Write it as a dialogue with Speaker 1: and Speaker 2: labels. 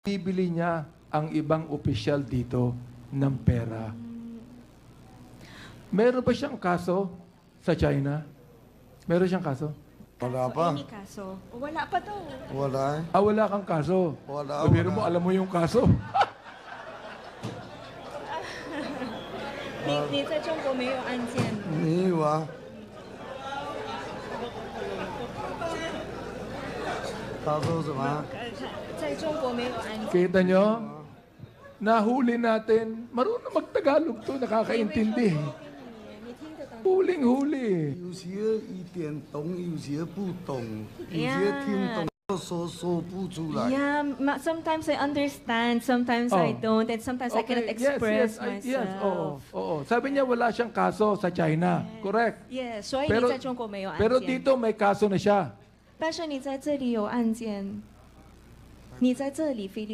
Speaker 1: bibili niya ang ibang opisyal dito ng pera. Meron ba siyang kaso sa China? Meron siyang kaso?
Speaker 2: Wala pa.
Speaker 3: Any kaso? Wala pa daw.
Speaker 2: Wala eh.
Speaker 1: Wala kang kaso.
Speaker 2: Wala,
Speaker 1: Pero
Speaker 2: wala.
Speaker 1: mo, alam mo yung kaso.
Speaker 3: 你在中国没有案件？
Speaker 2: 没有啊。他说什么？
Speaker 3: 在中国没有案件。
Speaker 1: Kita nyo? Nahuli natin. Marunong mag-Tagalog to, nakakaintindi.
Speaker 3: 你听得懂？
Speaker 1: Huling-huli.
Speaker 2: 有些一点懂，有些不懂，有些听懂说不出来。
Speaker 3: Yeah, sometimes I understand, sometimes I don't, and sometimes I cannot express myself.
Speaker 1: Yes, oo. Sabi niya wala siyang kaso sa China. Correct.
Speaker 3: Yes, 所以你在中国没有案件。
Speaker 1: pero dito may kaso na siya.
Speaker 3: 但是你在这里有案件，你在这里菲律